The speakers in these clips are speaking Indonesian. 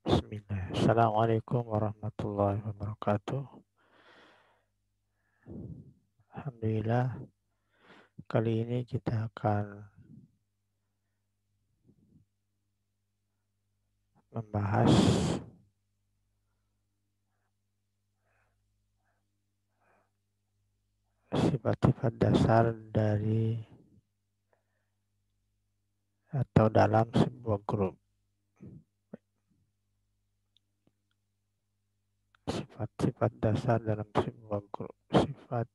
Bismillah. Assalamualaikum warahmatullahi wabarakatuh. Alhamdulillah, kali ini kita akan membahas sifat-sifat dasar dari atau dalam sebuah grup. Sifat-sifat dasar dalam sebuah grup. Sifat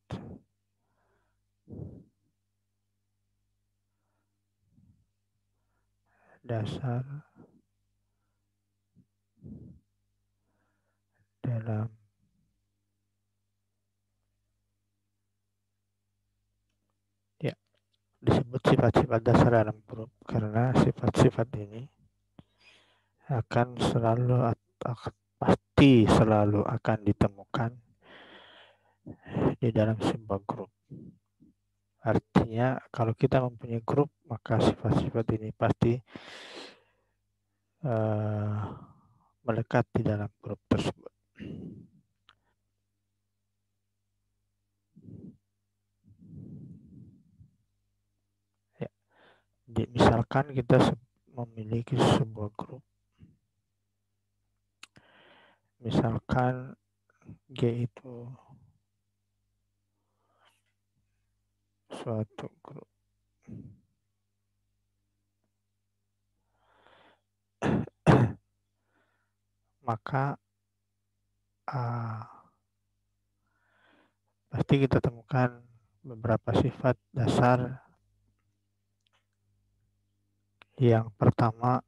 dasar dalam disebut sifat-sifat dasar dalam grup karena sifat-sifat ini akan pasti selalu akan ditemukan di dalam sebuah grup. Artinya kalau kita mempunyai grup, maka sifat-sifat ini pasti melekat di dalam grup tersebut. Ya. Misalkan kita memiliki sebuah grup, misalkan G itu suatu grup. Maka pasti kita temukan beberapa sifat dasar. Yang pertama,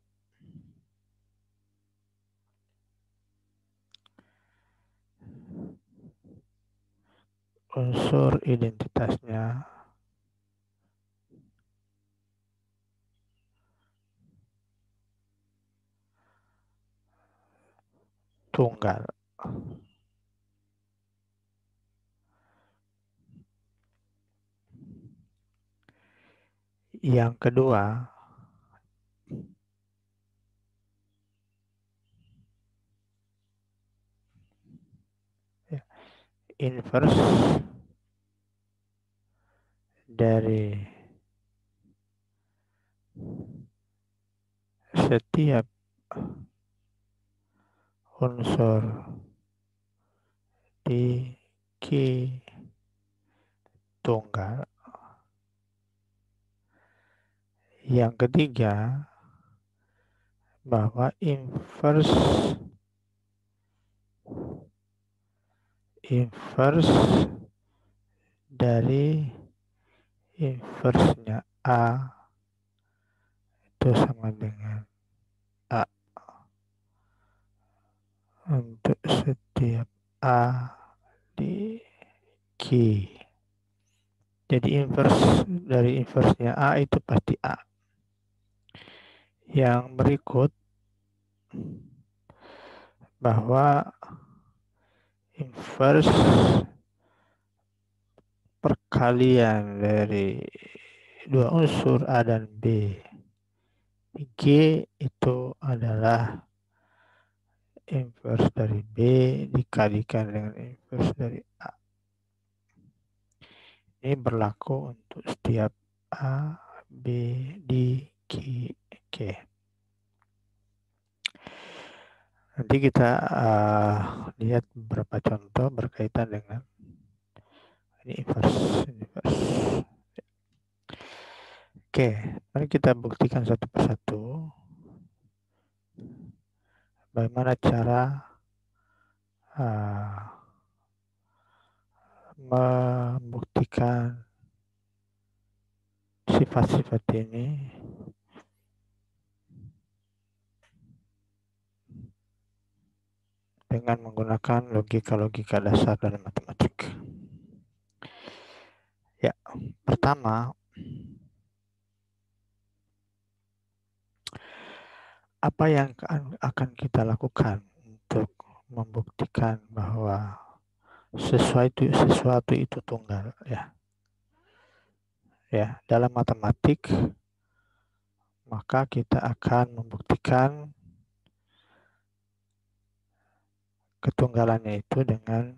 unsur identitasnya tunggal. Yang kedua, inverse dari setiap unsur di Q tunggal. Yang ketiga, bahwa inverse dari inverse-nya A itu sama dengan A untuk setiap A di Q. Jadi inverse dari inverse-nya A itu pasti A. Yang berikut, bahwa inverse perkalian dari dua unsur A dan B G itu adalah inverse dari B dikalikan dengan inverse dari A. Ini berlaku untuk setiap A, B, D, Q. Nanti kita lihat beberapa contoh berkaitan dengan ini inverse. Oke, mari kita buktikan satu persatu bagaimana cara membuktikan sifat-sifat ini dengan menggunakan logika-logika dasar dalam matematik. Ya, pertama, apa yang akan kita lakukan untuk membuktikan bahwa sesuatu itu tunggal, ya dalam matematik, maka kita akan membuktikan ketunggalannya itu dengan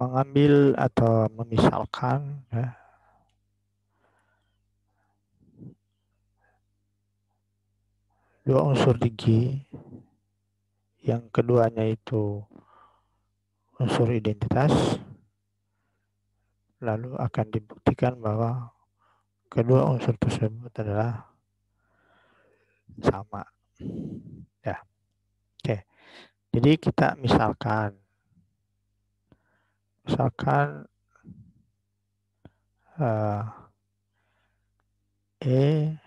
mengambil atau memisalkan ya, dua unsur di G, yang keduanya itu unsur identitas, lalu akan dibuktikan bahwa kedua unsur tersebut adalah sama. Ya, oke. Jadi kita misalkan E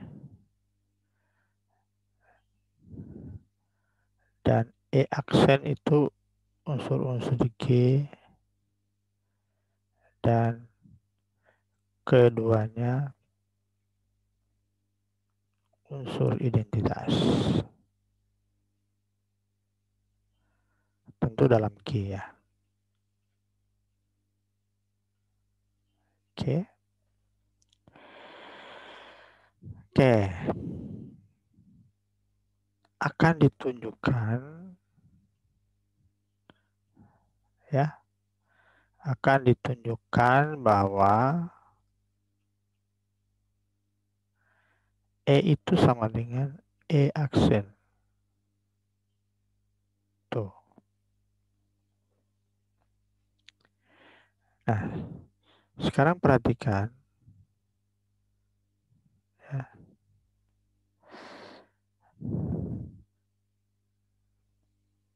dan E aksen itu unsur-unsur di G dan keduanya unsur identitas. Tentu dalam G ya. Oke. Oke. Akan ditunjukkan ya. Akan ditunjukkan bahwa E itu sama dengan E aksen. Tuh. Nah, sekarang perhatikan ya.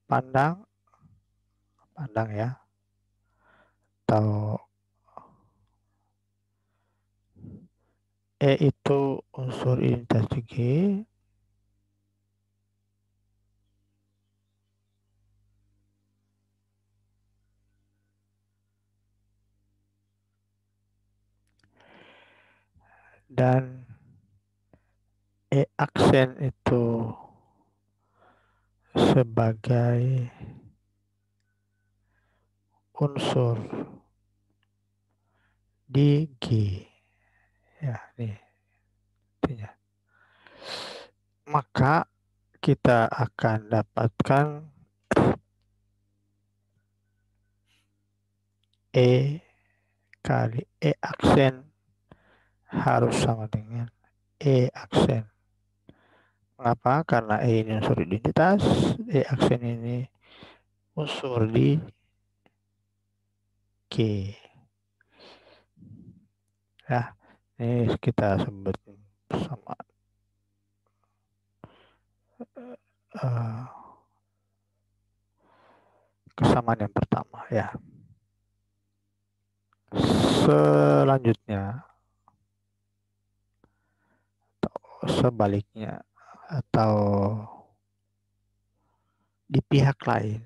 Pandang ya. Atau E itu unsur identitas G, dan E aksen itu sebagai unsur di G. Ya, nih. Artinya. Maka kita akan dapatkan E kali E aksen harus sama dengan E aksen. Mengapa? Karena E ini unsur identitas, E aksen ini unsur di G. Ya, ini kita sebut sama kesamaan yang pertama ya. Selanjutnya atau sebaliknya atau di pihak lain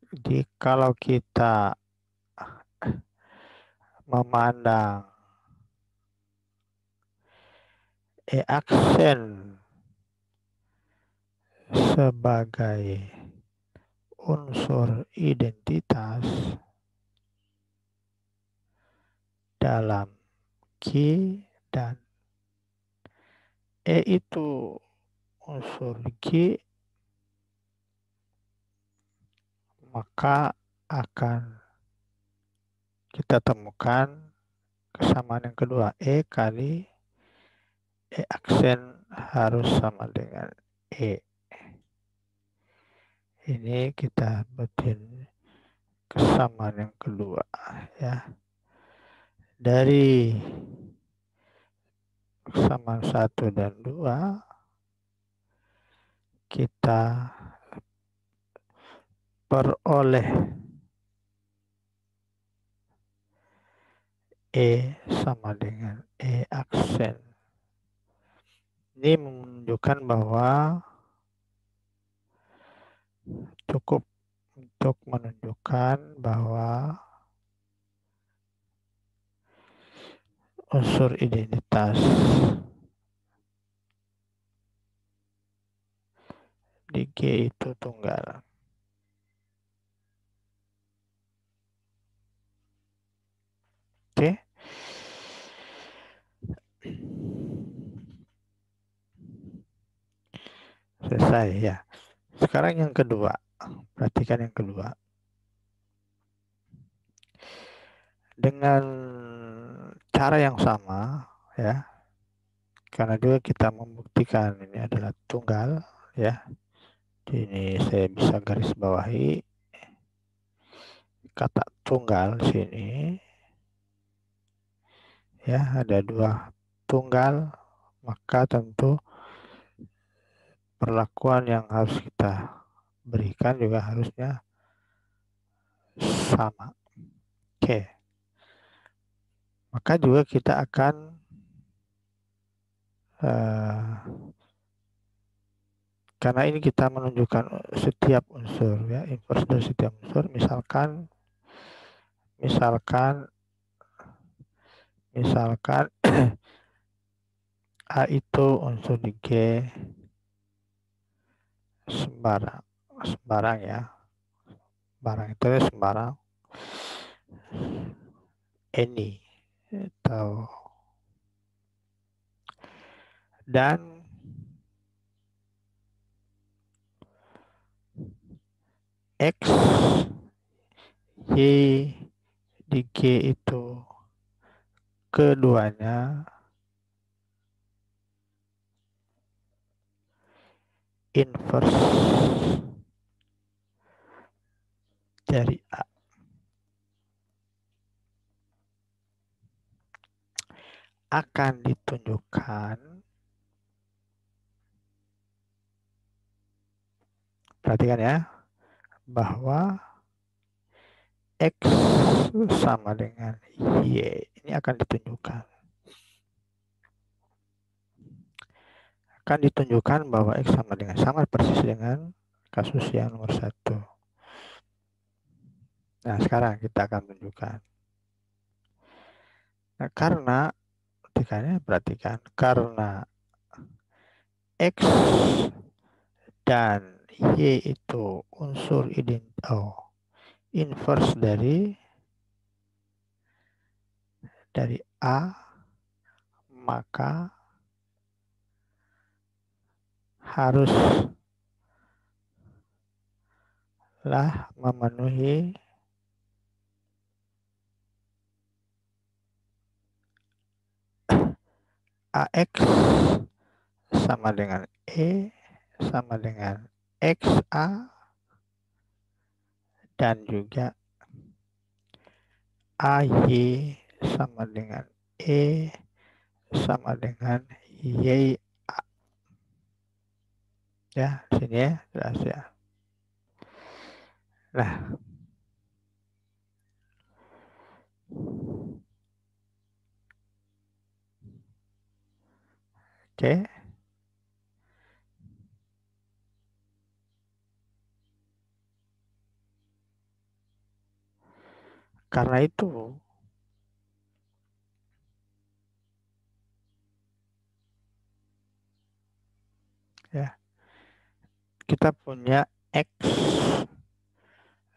jadi kalau kita memandang E aksen sebagai unsur identitas dalam G dan E itu unsur G, maka akan kita temukan kesamaan yang kedua, E kali E aksen harus sama dengan E. Ini kita buatin kesamaan yang kedua ya. Dari kesamaan 1 dan 2 kita peroleh E sama dengan E aksen. Ini menunjukkan bahwa cukup untuk menunjukkan bahwa unsur identitas di G itu tunggal. Oke. Selesai ya. Sekarang yang kedua. Perhatikan yang kedua. Dengan cara yang sama ya. Karena juga kita membuktikan ini adalah tunggal ya. Ini saya bisa garis bawahi kata tunggal sini ya, ada dua tunggal, maka tentu perlakuan yang harus kita berikan juga harusnya sama. Oke. Maka juga kita akan karena ini kita menunjukkan setiap unsur ya, inverse dari setiap unsur, misalkan A itu unsur di G sembarang ya, barang itu sembarang any atau dan X Y di G itu keduanya inverse dari A. Akan ditunjukkan, perhatikan ya, bahwa X sama dengan Y. Ini akan ditunjukkan. Akan ditunjukkan bahwa X sama persis dengan kasus yang nomor 1. Nah, sekarang kita akan tunjukkan. Nah, perhatikan, karena X dan Y itu unsur inverse dari A, maka haruslah memenuhi AX sama dengan E sama dengan XA dan juga AY sama dengan E sama dengan YA. Ya, sini ya, jelas ya. Nah, oke. Karena itu, ya, kita punya X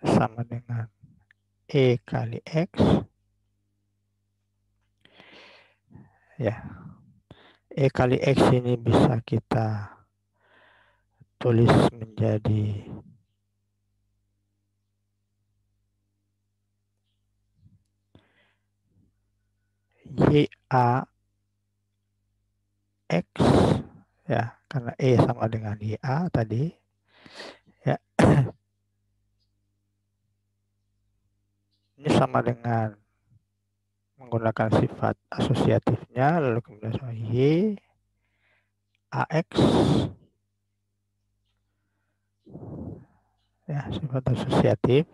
sama dengan E kali X, ya. E kali X ini bisa kita tulis menjadi YA X, ya, karena E sama dengan YA tadi, ya. Ini sama dengan menggunakan sifat asosiatifnya, lalu kemudian sama Y, AX, ya, sifat asosiatif,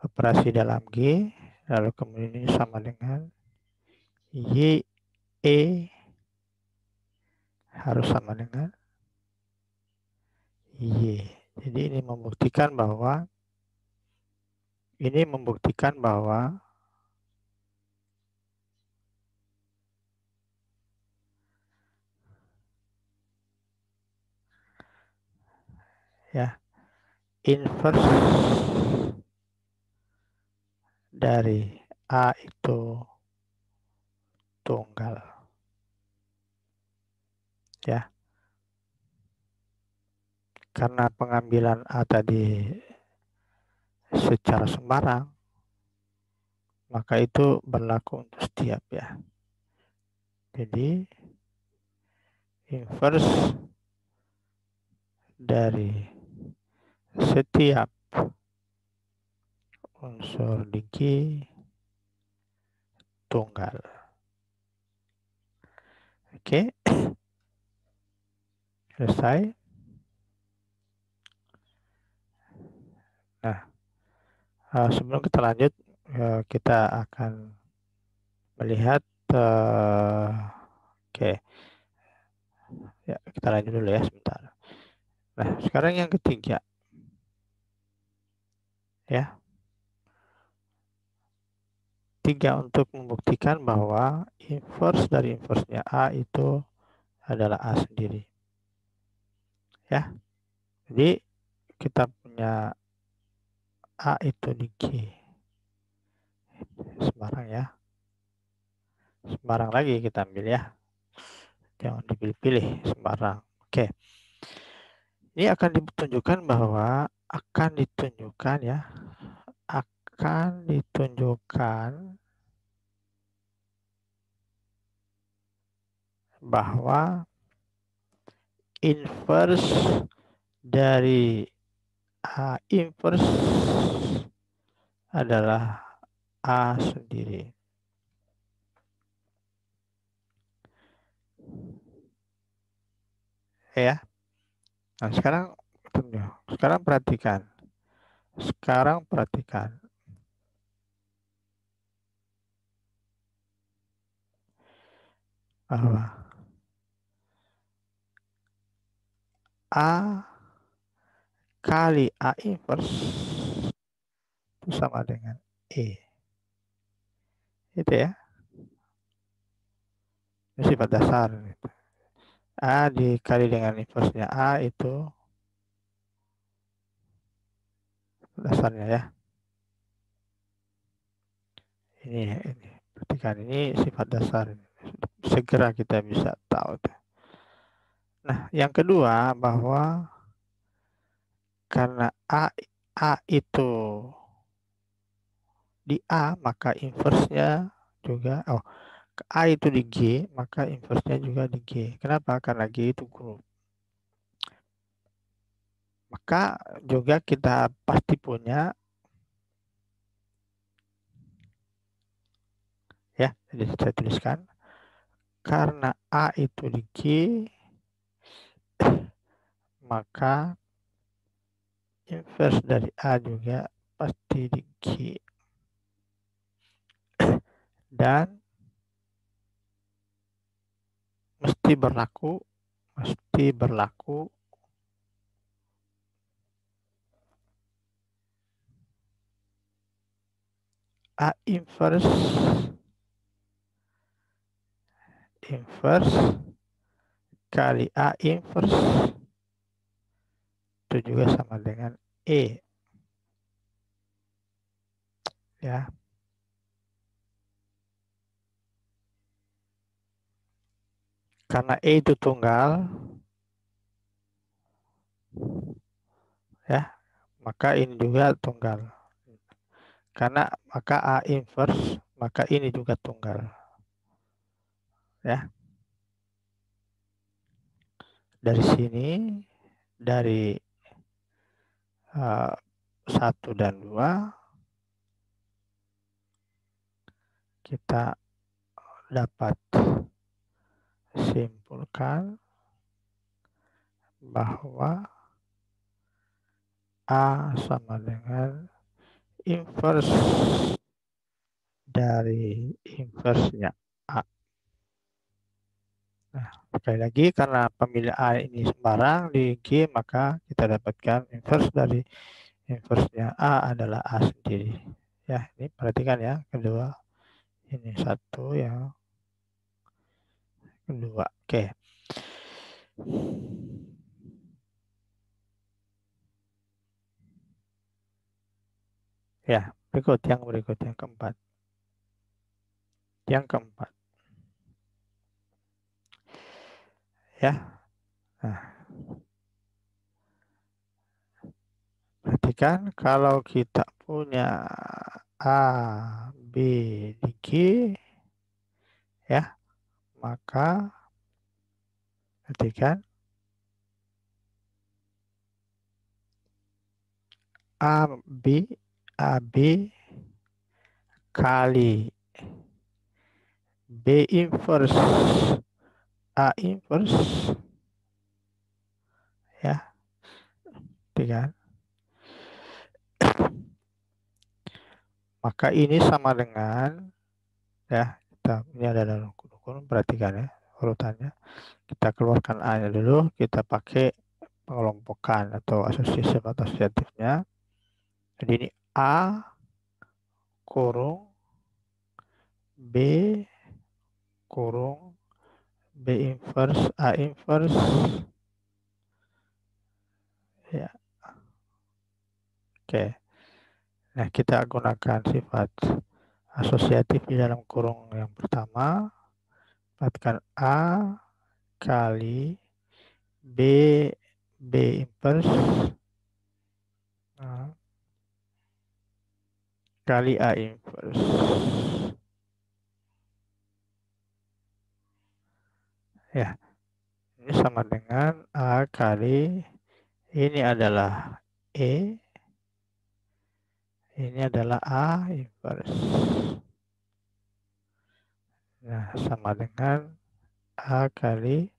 operasi dalam G, lalu kemudian ini sama dengan Y, E, harus sama dengan Y. Jadi ini membuktikan bahwa ya, inverse dari A itu tunggal, ya. karena pengambilan A tadi secara sembarang, maka itu berlaku untuk setiap ya. Jadi inverse dari setiap unsur di G tunggal. Oke, selesai. Nah, sebelum kita lanjut, kita akan melihat, oke, ya kita lanjut dulu ya sebentar. Nah, sekarang yang ketiga, ya, tiga untuk membuktikan bahwa inverse dari inverse-nya A itu adalah A sendiri. Ya, jadi kita punya A itu di G. Sembarang ya. Sembarang lagi kita ambil ya. Jangan dipilih-pilih, sembarang. Oke. Ini akan ditunjukkan bahwa akan ditunjukkan ya. Akan ditunjukkan bahwa inverse dari A inverse adalah A sendiri. Ya. Nah, sekarang perhatikan. Sekarang perhatikan. Bahwa A kali A inverse itu sama dengan E. Itu ya. Ini sifat dasar. A dikali dengan inverse-nya A itu dasarnya ya. Ini. Perhatikan, ini sifat dasar. Segera kita bisa tahu. Nah, yang kedua bahwa karena A itu di A, maka inverse-nya juga, A itu di G, maka inverse-nya juga di G. Kenapa? Karena G itu grup. Maka juga kita pasti punya, ya, jadi saya tuliskan, karena A itu di G, maka inverse dari A juga pasti di G. Dan mesti berlaku A inverse kali A inverse itu juga sama dengan E. Ya. Karena E itu tunggal, ya, maka ini juga tunggal. Karena maka A inverse, maka ini juga tunggal. Ya. Dari sini, dari 1 dan 2, kita dapat simpulkan bahwa A sama dengan inverse dari inverse-nya A. Nah, sekali lagi karena pemilih A ini sembarang di G, maka kita dapatkan inverse dari inverse-nya A adalah A sendiri. Ya, ini perhatikan ya, kedua. Ini satu yang kedua. Oke. Ya, yang berikut yang keempat. Yang keempat. Ya. Nah, Perhatikan kalau kita punya A, B di G, ya, maka perhatikan AB kali B inverse A inverse, ya, perhatikan. Maka ini sama dengan, ya, ini ada dalam kurung, perhatikan ya urutannya. Kita keluarkan A-nya dulu, kita pakai pengelompokan atau asosiatifnya. Jadi ini A kurung B kurung B inverse A inverse, ya. Oke. Nah, kita gunakan sifat asosiatif di dalam kurung yang pertama. Dapatkan A kali B inverse, nah, kali A inverse. Ya, ini sama dengan A kali, ini adalah E, ini adalah A inverse. Nah, sama dengan A kali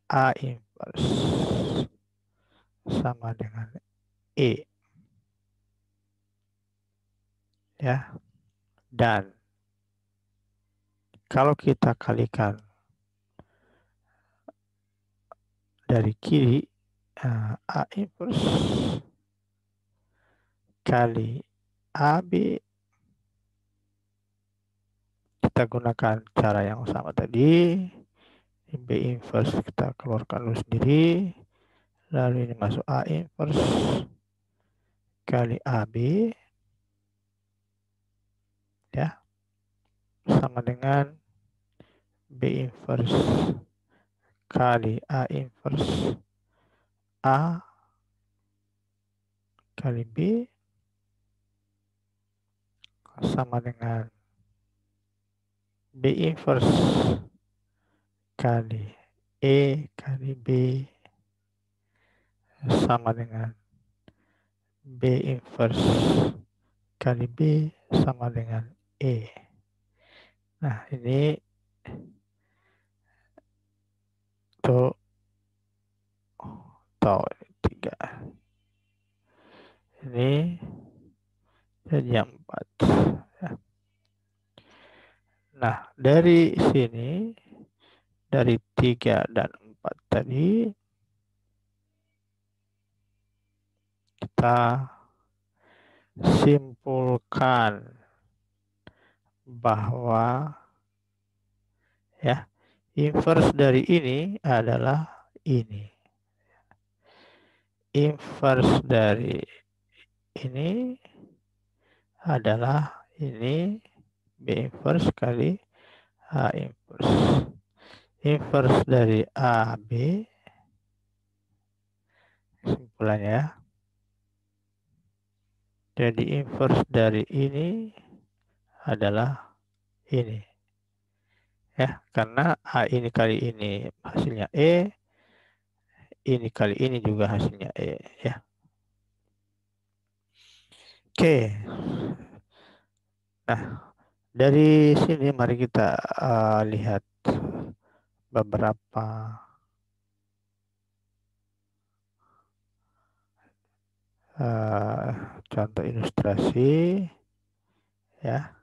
A inverse sama dengan E, ya. Dan kalau kita kalikan dari kiri, A inverse kali AB, kita gunakan cara yang sama tadi. B inverse kita keluarkan dulu sendiri, lalu ini masuk A inverse kali AB, ya, sama dengan B inverse kali A inverse A kali B sama dengan B inverse kali E kali B sama dengan B inverse kali B sama dengan E. Nah, ini tuh tau 3. Ini jadi 4. Nah, dari sini, dari 3 dan 4 tadi, kita simpulkan bahwa, ya, inverse dari ini adalah ini. Inverse dari ini adalah ini, B inverse kali A inverse. Inverse dari AB, kesimpulannya, ya. Jadi inverse dari ini adalah ini, ya, karena A ini kali ini hasilnya E, ini kali ini juga hasilnya E, ya. Oke. Nah, dari sini mari kita lihat beberapa contoh ilustrasi, ya.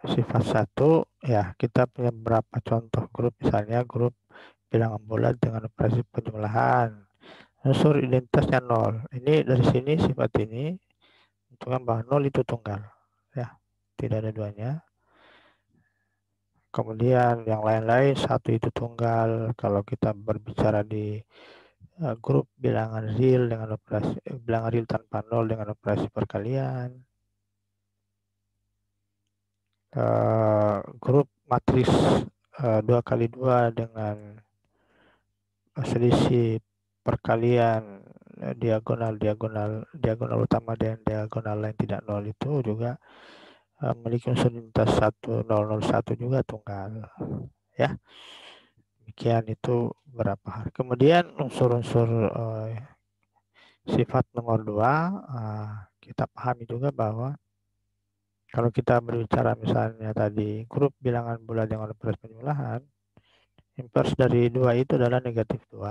Sifat 1, ya, kita punya beberapa contoh grup, misalnya grup bilangan bulat dengan operasi penjumlahan. Unsur identitasnya 0. Ini dari sini sifat ini menunjukkan bahwa 0 itu tunggal, ya, tidak ada duanya. Kemudian yang lain-lain 1 itu tunggal. Kalau kita berbicara di grup bilangan real dengan operasi bilangan real tanpa 0 dengan operasi perkalian. Grup matriks 2 kali 2 dengan selisih perkalian diagonal utama dan diagonal lain tidak nol itu juga memiliki unsur identitas 1001 juga tunggal. Ya, demikian itu berapa hal. Kemudian unsur-unsur sifat nomor 2, kita pahami juga bahwa kalau kita berbicara misalnya tadi grup bilangan bulat dengan operasi penjumlahan, inverse dari 2 itu adalah negatif 2.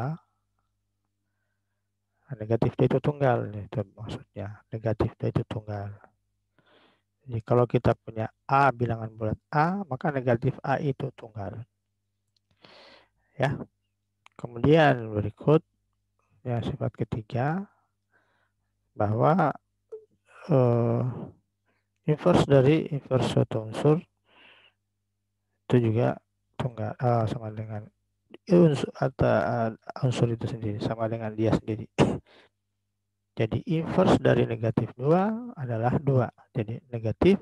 Negatif 2 itu tunggal, itu maksudnya. Negatif 2 itu tunggal. Jadi kalau kita punya A bilangan bulat A, maka negatif A itu tunggal. Ya. Kemudian berikut yang sifat ketiga, bahwa inverse dari inverse suatu unsur itu juga tunggal, sama dengan unsur atau unsur itu sendiri sama dengan dia sendiri. Jadi inverse dari negatif 2 adalah 2. Jadi negatif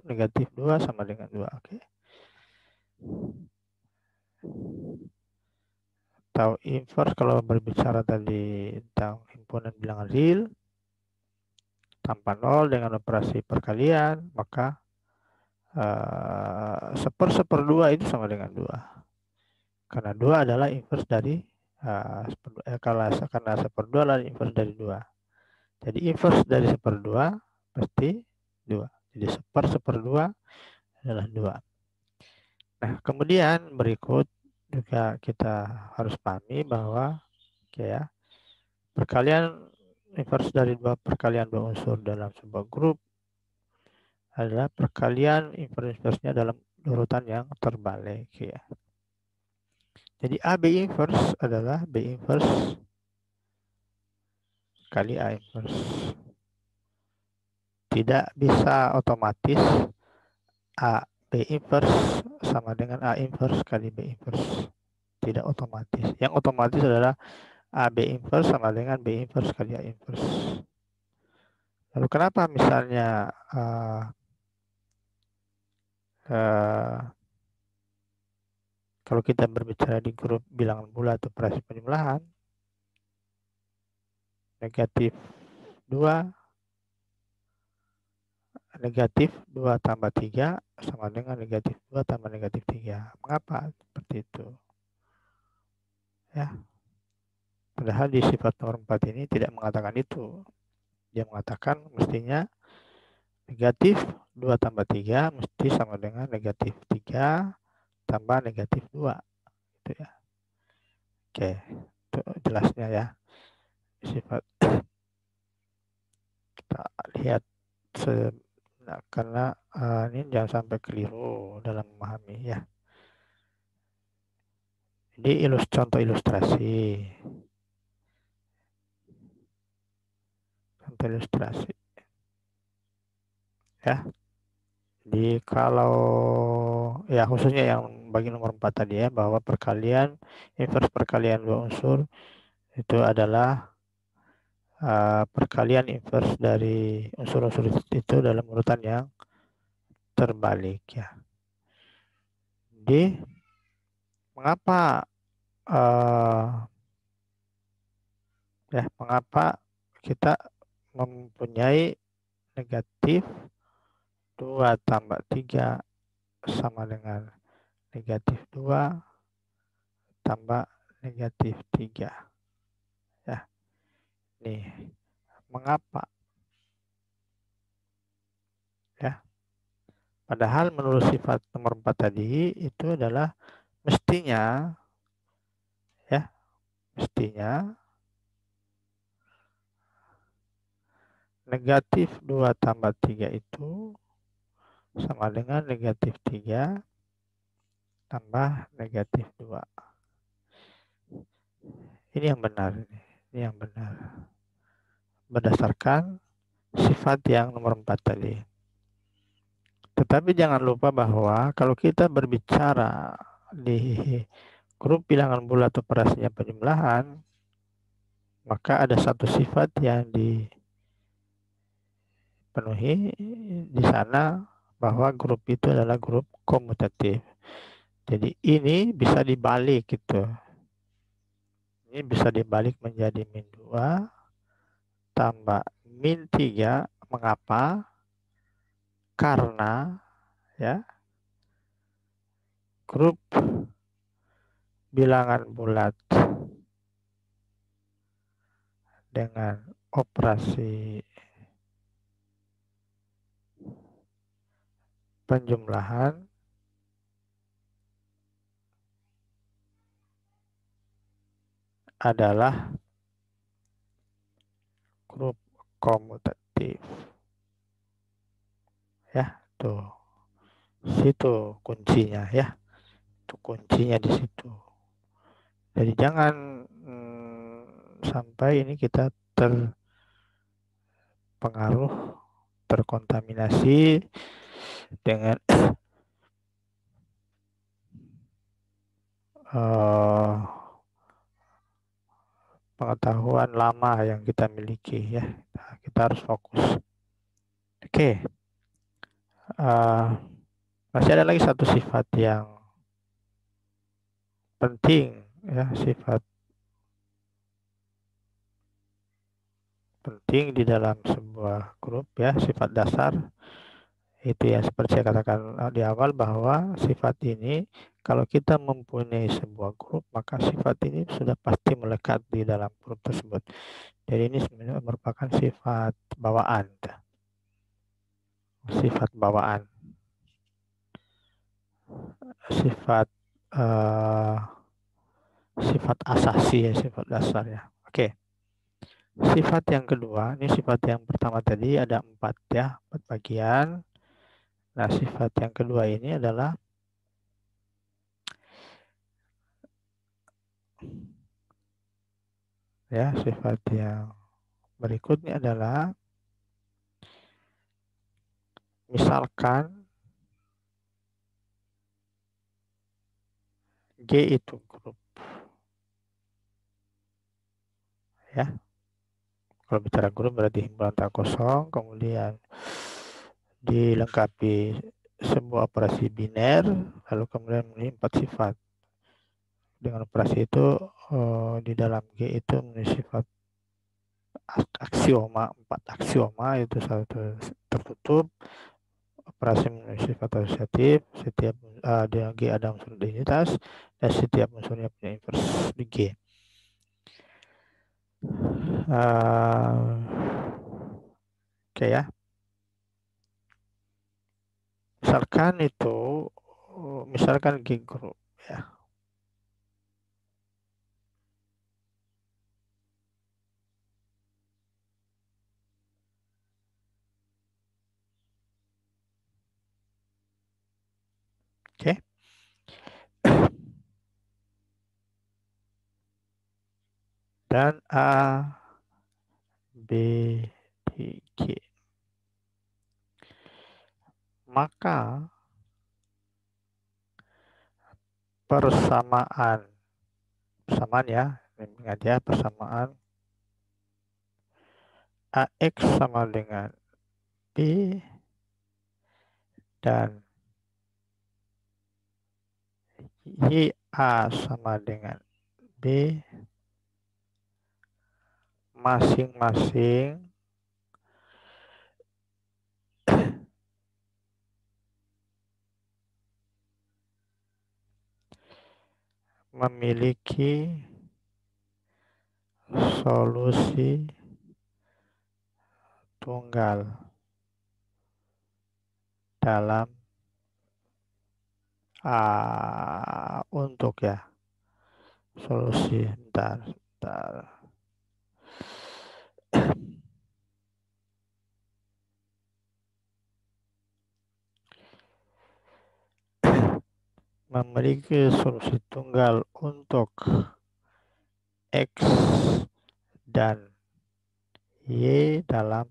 2 sama dengan 2. Oke. Atau inverse kalau berbicara tadi tentang himpunan bilangan real tanpa nol dengan operasi perkalian, maka seperdua itu sama dengan 2. Karena 2 adalah inverse dari karena seperdua adalah inverse dari 2. Jadi inverse dari seperdua pasti 2. Jadi seperdua adalah 2. Nah, kemudian berikut juga kita harus pahami bahwa perkalian inverse dari perkalian 2 unsur dalam sebuah grup adalah perkalian inverse-nya dalam urutan yang terbalik. Ya. Jadi AB inverse adalah B inverse kali A inverse. Tidak bisa otomatis A B inverse sama dengan A inverse kali B inverse. Tidak otomatis. Yang otomatis adalah AB inverse sama dengan B inverse kali A inverse. Lalu kenapa misalnya kalau kita berbicara di grup bilangan bulat atau operasi penjumlahan, negatif 2 tambah 3 sama dengan negatif 2 tambah negatif 3. Mengapa seperti itu? Ya. Padahal di sifat nomor 4 ini tidak mengatakan itu. Dia mengatakan mestinya negatif 2 tambah 3 mesti sama dengan negatif 3 tambah negatif 2. Gitu ya. Oke, itu jelasnya ya. Sifat kita lihat karena ini jangan sampai keliru dalam memahami ya. Jadi contoh ilustrasi. Contoh ilustrasi. Ya. Jadi kalau ya khususnya yang bagi nomor 4 tadi ya, bahwa inverse perkalian 2 unsur itu adalah perkalian inverse dari unsur-unsur itu dalam urutan yang terbalik ya. Jadi mengapa kita mempunyai negatif 2 tambah 3 sama dengan negatif 2 tambah negatif 3. Ya. Nih, mengapa? Ya. Padahal menurut sifat nomor 4 tadi itu adalah mestinya negatif 2 tambah 3 itu sama dengan negatif 3 tambah negatif 2. Ini yang benar. Ini yang benar. Berdasarkan sifat yang nomor 4 tadi. Tetapi jangan lupa bahwa kalau kita berbicara di grup bilangan bulat operasinya penjumlahan, maka ada satu sifat yang dipenuhi di sana, bahwa grup itu adalah grup komutatif. Jadi ini bisa dibalik gitu. Ini bisa dibalik menjadi min 2 tambah min 3. Mengapa? Karena ya grup bilangan bulat dengan operasi penjumlahan adalah grup komutatif. Ya, tuh. Situ kuncinya ya. Itu kuncinya di situ. Jadi jangan sampai ini kita terpengaruh, terkontaminasi dengan pengetahuan lama yang kita miliki ya. Nah, kita harus fokus. Oke. Masih ada lagi satu sifat yang penting ya, sifat penting di dalam sebuah grup ya, sifat dasar. Itu ya seperti saya katakan di awal bahwa sifat ini kalau kita mempunyai sebuah grup maka sifat ini sudah pasti melekat di dalam grup tersebut. Jadi ini sebenarnya merupakan sifat bawaan. Sifat bawaan. Sifat sifat asasi ya, sifat dasar ya. Oke. Sifat yang kedua, ini sifat yang pertama tadi ada 4 ya, 4 bagian. Nah, sifat yang kedua ini adalah ya, sifat yang berikutnya adalah misalkan G itu grup ya. Kalau bicara grup berarti himpunan tak kosong, kemudian dilengkapi sebuah operasi biner, lalu kemudian memiliki 4 sifat. Dengan operasi itu di dalam G itu memiliki sifat aksioma, 4 aksioma itu satu tertutup, operasi memiliki sifat asosiatif, setiap di G ada unsur identitas dan setiap unsurnya punya inverse di G. Oke ya. Misalkan G group ya. Oke. Dan A, B, D, G. Maka persamaan ya, ingat ya, persamaan AX sama dengan B dan YA sama dengan B masing-masing memiliki solusi tunggal dalam untuk ya solusi bentar. Memiliki solusi tunggal untuk X dan Y dalam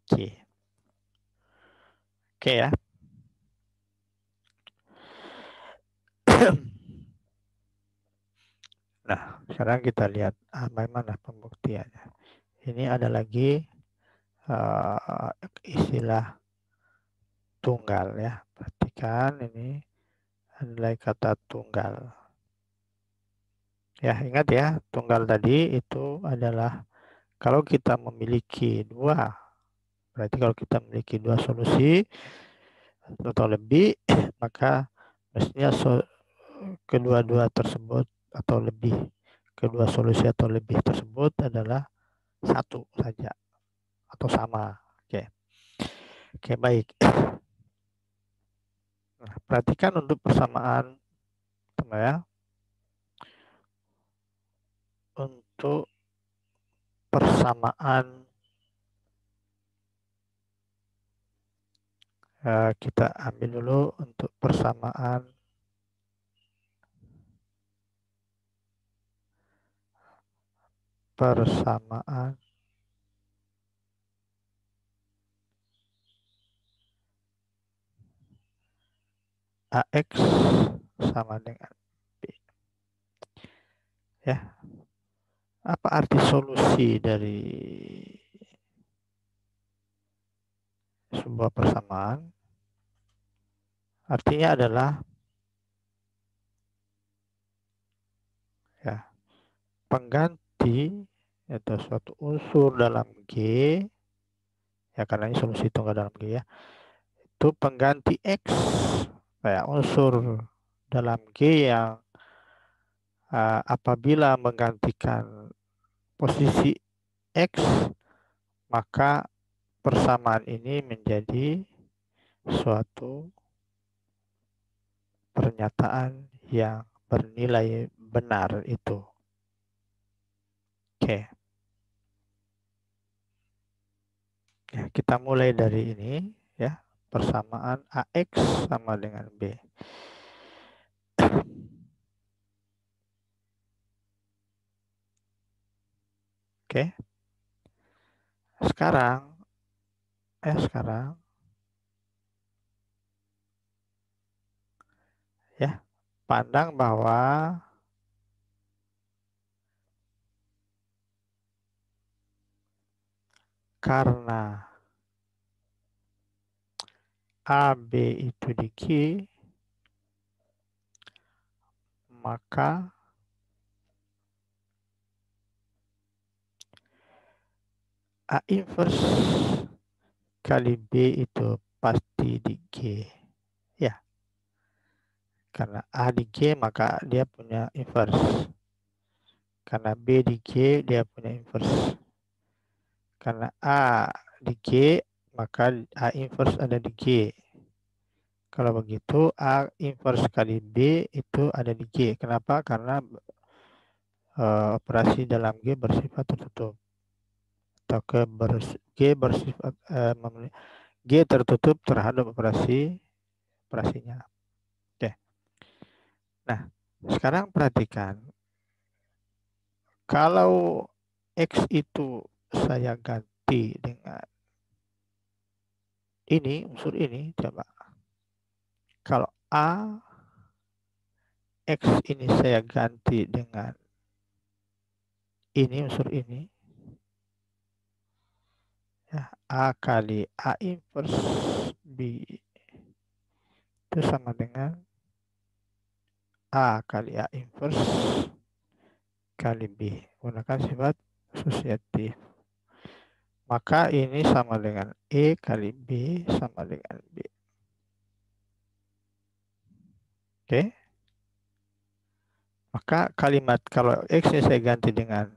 G. Oke ya. Nah, sekarang kita lihat bagaimana pembuktiannya. Ini ada lagi istilah tunggal ya. Perhatikan ini adalah kata tunggal. Ya, ingat ya, tunggal tadi itu adalah kalau kita memiliki dua, berarti kalau kita memiliki dua solusi atau lebih, maka mestinya kedua-dua tersebut atau lebih, kedua solusi atau lebih tersebut adalah satu saja atau sama. Oke, oke baik. Nah, perhatikan untuk persamaan, teman ya. Untuk persamaan kita ambil dulu untuk persamaan AX sama dengan B. Ya, apa arti solusi dari sebuah persamaan? Artinya adalah ya, pengganti atau suatu unsur dalam G, ya karena ini solusi tunggal dalam G ya, itu pengganti X, kayak unsur dalam G yang apabila menggantikan posisi X, maka persamaan ini menjadi suatu pernyataan yang bernilai benar itu. Oke. Ya, kita mulai dari ini ya. Persamaan AX sama dengan B. Oke. Sekarang ya, pandang bahwa karena AB itu di Q, maka A inverse kali B itu pasti di G. Ya, karena A di G maka dia punya inverse. Karena B di G dia punya inverse. Karena A di G maka A inverse ada di G. Kalau begitu A inverse kali B itu ada di G. Kenapa? Karena operasi dalam G bersifat tertutup. Atau G bersifat G tertutup terhadap operasinya. Oke. Nah, sekarang perhatikan. Kalau X itu saya ganti dengan ini, unsur ini, coba. Kalau A, X ini saya ganti dengan ini, unsur ini. Ya, A kali A inverse B itu sama dengan A kali A inverse kali B. Gunakan sifat asosiatif. Maka ini sama dengan E kali B sama dengan B. Oke. Maka kalimat kalau X-nya saya ganti dengan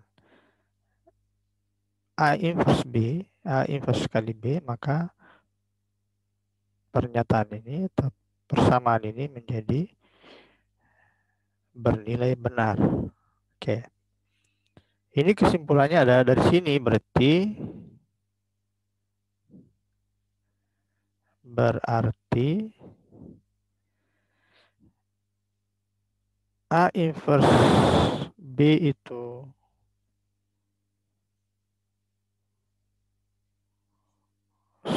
A inverse B, A inverse kali B, maka pernyataan ini atau persamaan ini menjadi bernilai benar. Oke. Ini kesimpulannya ada dari sini, berarti A inverse B itu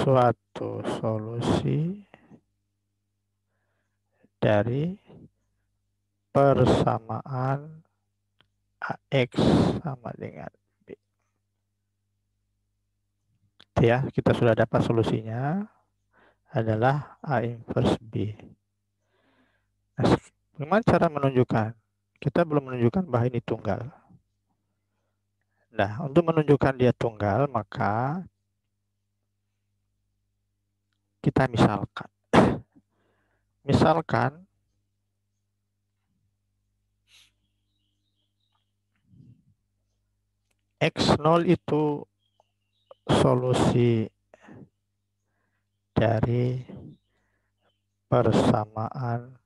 suatu solusi dari persamaan AX sama dengan B. Ya, kita sudah dapat solusinya adalah A inverse B. Nah, bagaimana cara menunjukkan? Kita belum menunjukkan bahwa ini tunggal. Nah, untuk menunjukkan dia tunggal, maka kita misalkan. Misalkan X0 itu solusi dari persamaan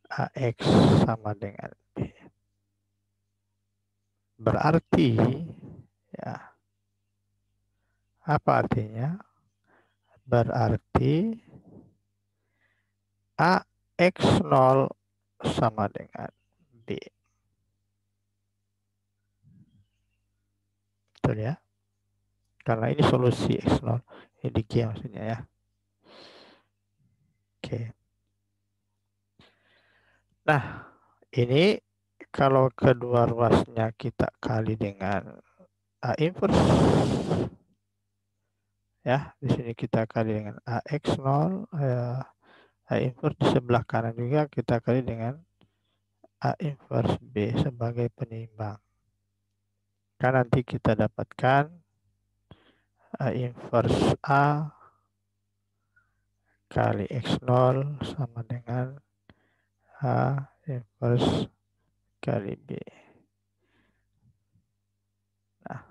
AX sama dengan B. Berarti, ya, apa artinya? Berarti AX0 sama dengan B. Betul ya? Karena ini solusi X0. Ini di G maksudnya ya. Oke. Nah, ini kalau kedua ruasnya kita kali dengan A inverse, ya, di sini kita kali dengan AX0, A inverse di sebelah kanan juga kita kali dengan A inverse B sebagai penyimbang. Kan nanti kita dapatkan A inverse A kali X0 sama dengan A inverse kali B. Nah,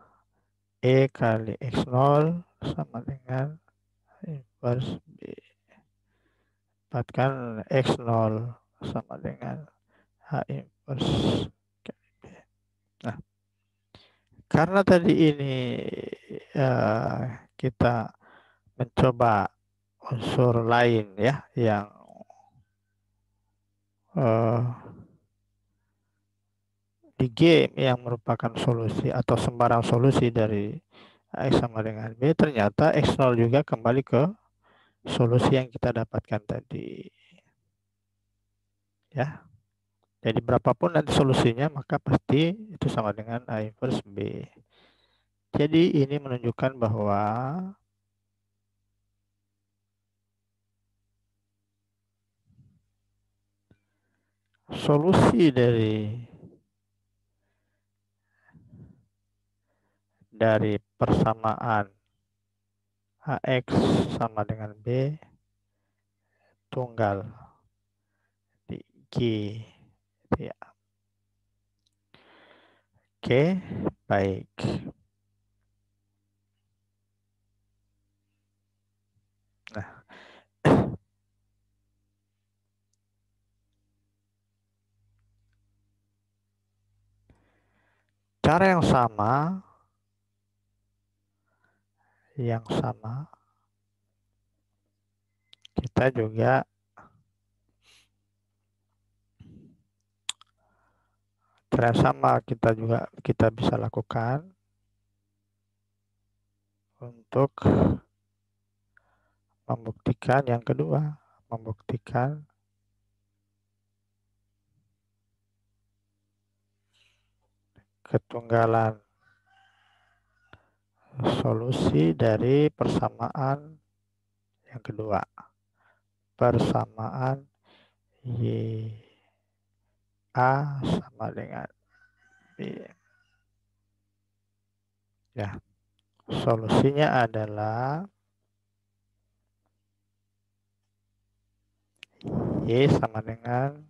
E kali X0 sama dengan A inverse B. Dapatkan X0 sama dengan H inverse kali B. Nah, karena tadi ini kita mencoba unsur lain ya yang di G yang merupakan solusi atau sembarang solusi dari X sama dengan B, ternyata X0 juga kembali ke solusi yang kita dapatkan tadi. Ya. Jadi berapapun nanti solusinya, maka pasti itu sama dengan A inverse B. Jadi ini menunjukkan bahwa solusi dari persamaan AX sama dengan B tunggal di G. Ya. Oke, baik. Nah, cara yang sama kita juga cara yang sama kita bisa lakukan untuk membuktikan yang kedua, membuktikan ketunggalan solusi dari persamaan yang kedua, persamaan Y A sama dengan B. Ya, solusinya adalah Y sama dengan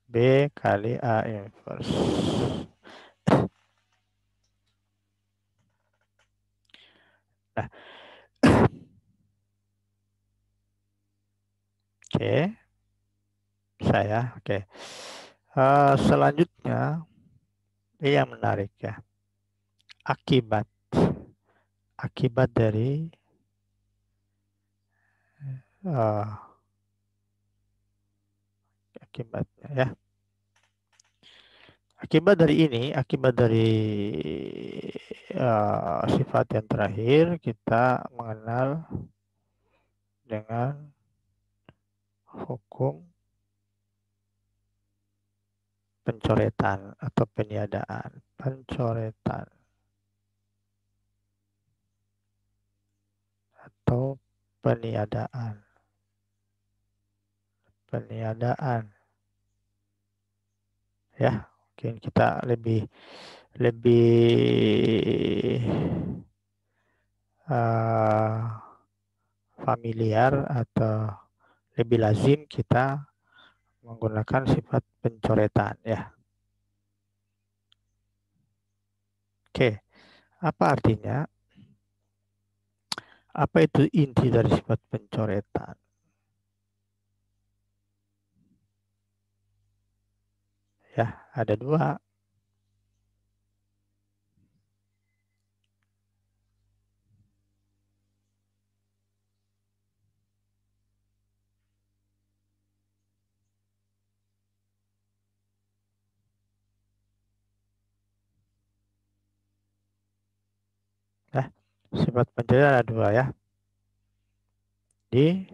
B kali A inverse. Nah, oke, saya oke. Selanjutnya, ini yang menarik ya. Akibat dari akibatnya ya. Akibat dari sifat yang terakhir kita mengenal dengan hukum pencoretan atau peniadaan. Pencoretan atau peniadaan. peniadaan. Ya, mungkin kita lebih familiar atau lebih lazim kita menggunakan sifat pencoretan ya. Oke, apa artinya? Apa itu inti dari sifat pencoretan? Ya, ada dua. Ya, sifat pencoretan ada dua ya. Di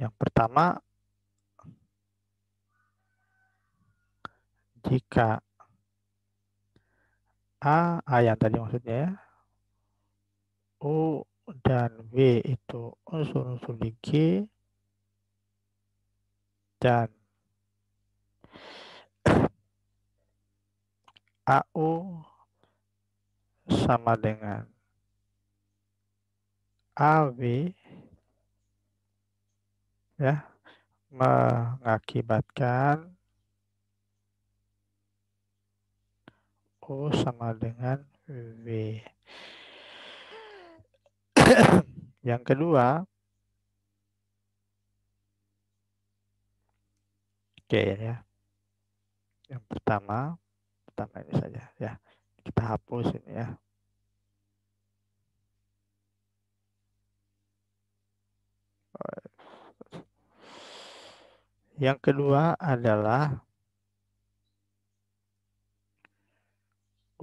yang pertama, jika A yang tadi maksudnya ya, U dan W itu unsur-unsur di G, dan AU sama dengan AW ya, mengakibatkan U sama dengan W. Yang kedua, oke ya. Yang pertama ini saja ya. Kita hapus ini ya. Yang kedua adalah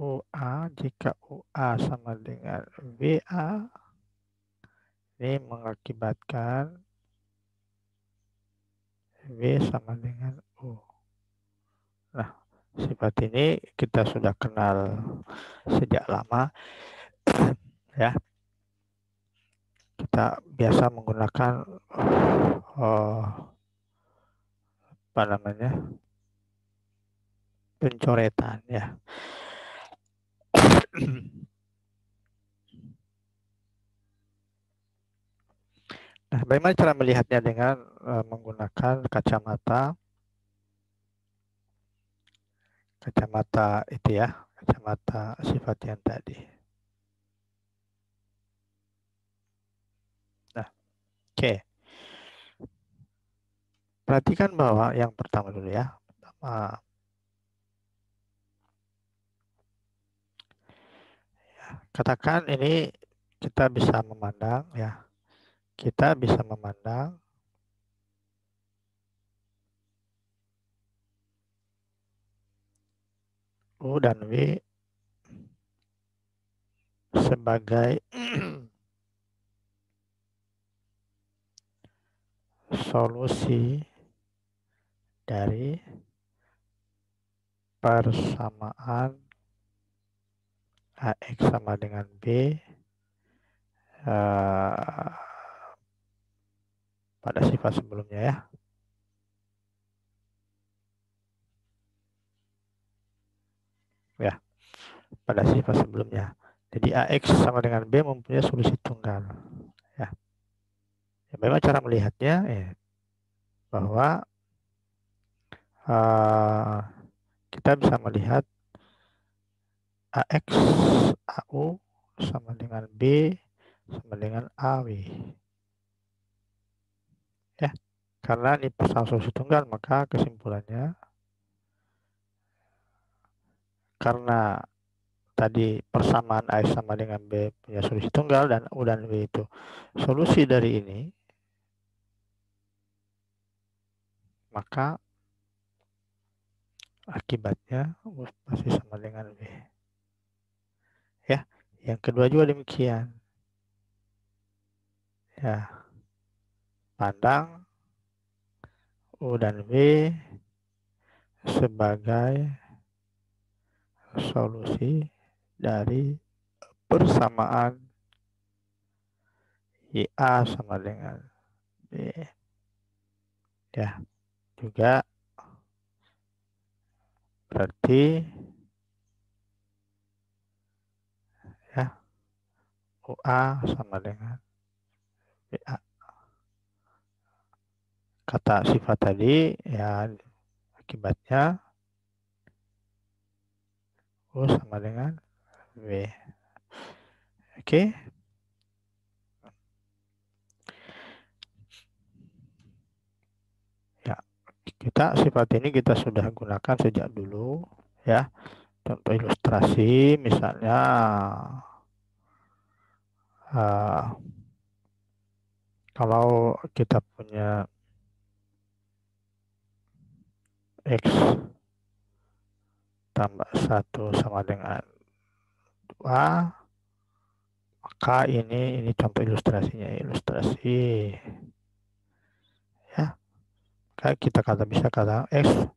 UA, jika UA sama dengan WA, ini mengakibatkan W sama dengan U. Nah, sifat ini kita sudah kenal sejak lama ya. Kita biasa menggunakan apa namanya, pencoretan ya. Nah, bagaimana cara melihatnya dengan menggunakan kacamata itu ya, kacamata sifat yang tadi. Nah, oke. Perhatikan bahwa yang pertama dulu ya. Pertama, ya, katakan ini kita bisa memandang ya. Kita bisa memandang U dan W sebagai solusi dari persamaan AX sama dengan B pada sifat sebelumnya ya. Ya, pada sifat sebelumnya. Jadi AX sama dengan B mempunyai solusi tunggal. Ya. Ya, bagaimana cara melihatnya? Ya, bahwa kita bisa melihat AX, AU sama dengan B sama dengan AW. Ya, karena ini persamaan solusi tunggal, maka kesimpulannya karena tadi persamaan AX sama dengan B punya solusi tunggal dan U dan W itu solusi dari ini, maka akibatnya U pasti sama dengan W. Ya, yang kedua juga demikian. Ya, pandang U dan W sebagai solusi dari persamaan IA sama dengan B. Ya, juga berarti ya UA sama dengan BA. Kata sifat tadi ya akibatnya U sama dengan B. Oke. Ya, sifat ini kita sudah gunakan sejak dulu ya. Contoh ilustrasi misalnya kalau kita punya X tambah 1 sama dengan 2, maka ini contoh ilustrasinya, ilustrasi ya. Kayak kita bisa kata X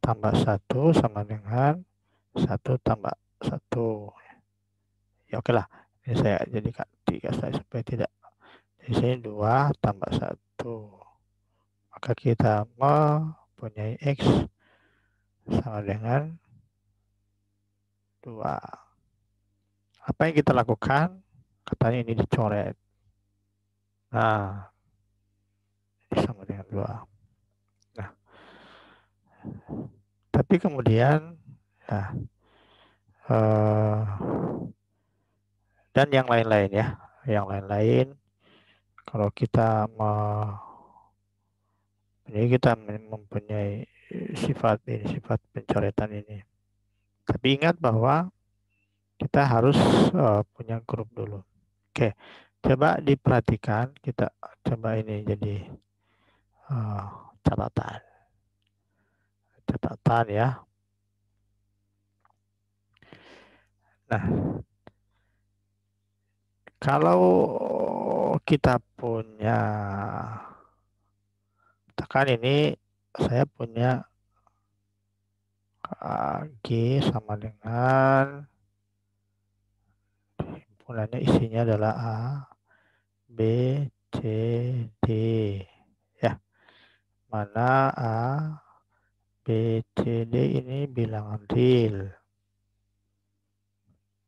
tambah 1 sama dengan 1 tambah 1. Ya oke lah, ini saya jadikan 3 saja supaya tidak. Di sini 2 tambah 1. Maka kita mempunyai X sama dengan 2. Apa yang kita lakukan? Katanya ini dicoret. Nah, ini sama dengan 2. Nah, tapi kemudian ya, dan yang lain-lain ya. Yang lain-lain kalau kita mempunyai sifat ini, sifat pencoretan ini. Tapi ingat bahwa kita harus punya grup dulu. Oke, coba diperhatikan, kita coba ini jadi catatan. Catatan ya. Nah, kalau kita punya, katakan ini saya punya G sama dengan himpunannya isinya adalah A, B, C, D. Ya, mana A, B, C, D ini bilangan real.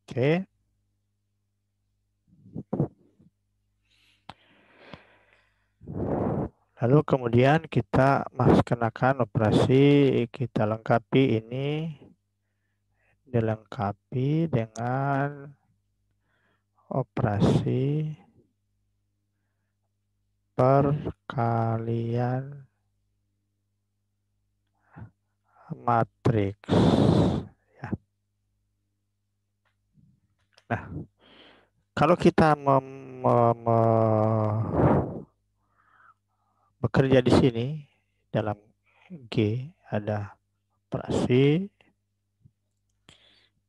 Oke. Lalu kemudian kita kenakan operasi, kita lengkapi ini, dilengkapi dengan operasi perkalian matriks. Ya. Nah, kalau kita bekerja di sini dalam G ada operasi,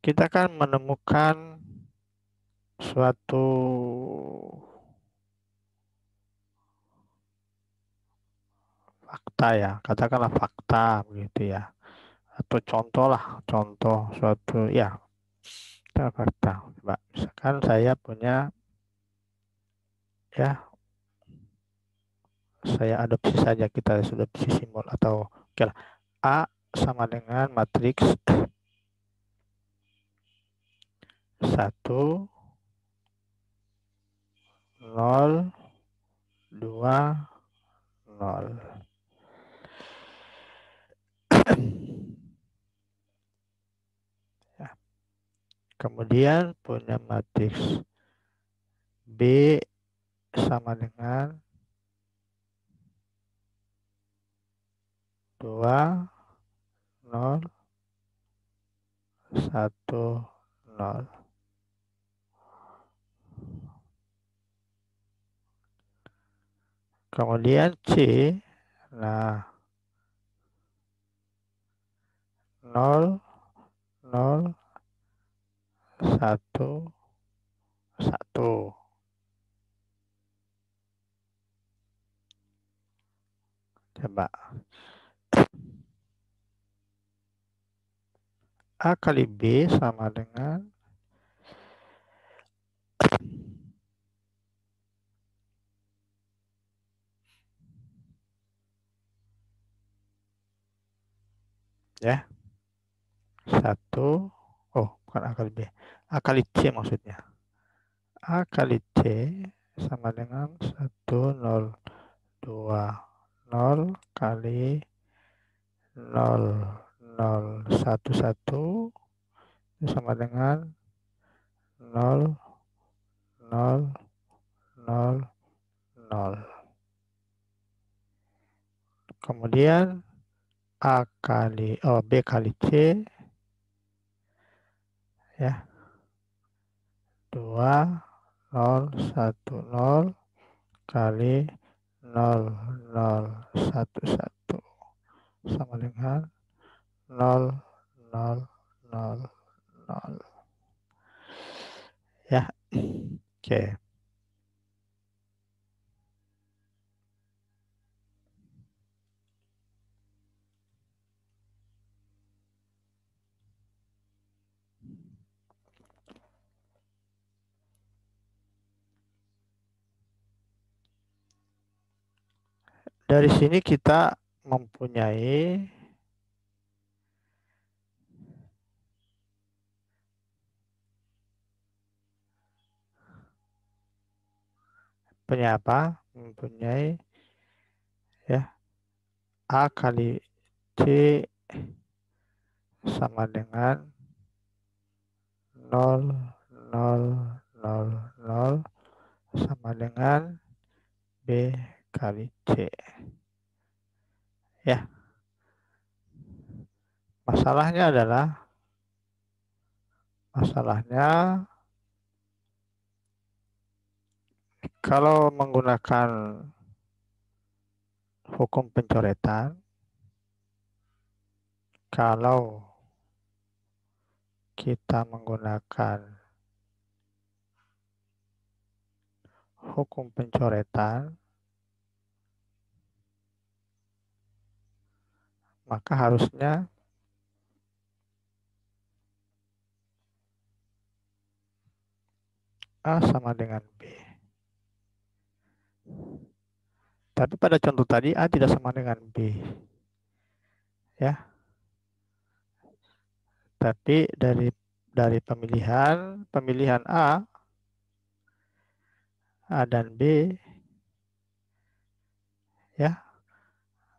kita akan menemukan suatu fakta ya, katakanlah fakta begitu ya, atau contoh suatu ya fakta. Coba misalkan saya punya ya, saya adopsi saja, kita sudah simbol atau oke lah, A sama dengan matriks 1, 0, 2, 0. Ya. Kemudian punya matriks B sama dengan 2, 0, 1, 0. Kemudian C, nah 0, 0, 1, 1. Coba A kali B sama dengan Ya, 1, oh bukan A kali B, A kali C maksudnya. A kali C sama dengan 1, 0, 2, 0 kali 0, 0, 1, 1 sama dengan 0, 0, 0, 0. Kemudian B kali C ya, 2, 0, 1, 0 kali 0, 0, 1, 1 sama dengan 0, 0, 0, 0. Ya, oke. Dari sini kita mempunyai mempunyai ya A kali C sama dengan 0, 0, 0, 0 sama dengan B kali C. Ya, masalahnya kalau menggunakan hukum pencoretan, kalau kita menggunakan hukum pencoretan, maka harusnya A sama dengan B. Tapi pada contoh tadi A tidak sama dengan B. Ya, tapi dari pemilihan A dan B ya,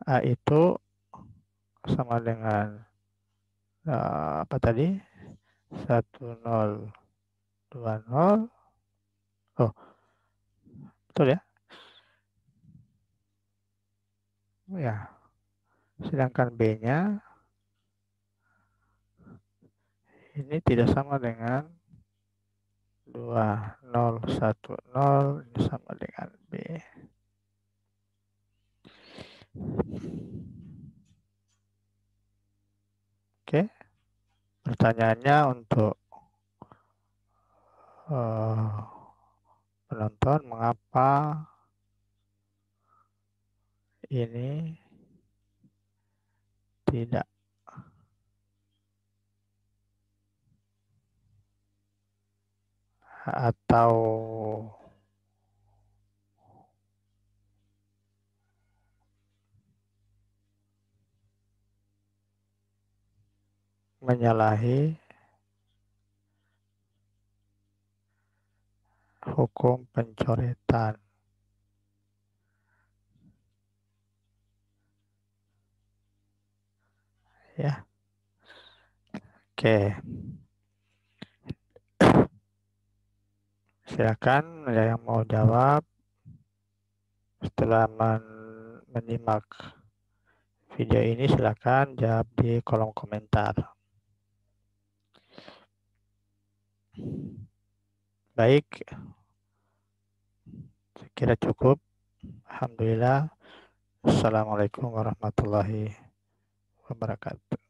A itu sama dengan apa tadi? 1020. Oh, betul ya? Ya. Sedangkan B-nya ini tidak sama dengan 2010, ini sama dengan B. Oke. Pertanyaannya untuk penonton, mengapa ini tidak atau menyalahi hukum pencoretan. Ya. Oke. Silakan yang mau jawab setelah menyimak video ini, silakan jawab di kolom komentar. Baik, saya kira cukup. Alhamdulillah. Assalamualaikum warahmatullahi wabarakatuh.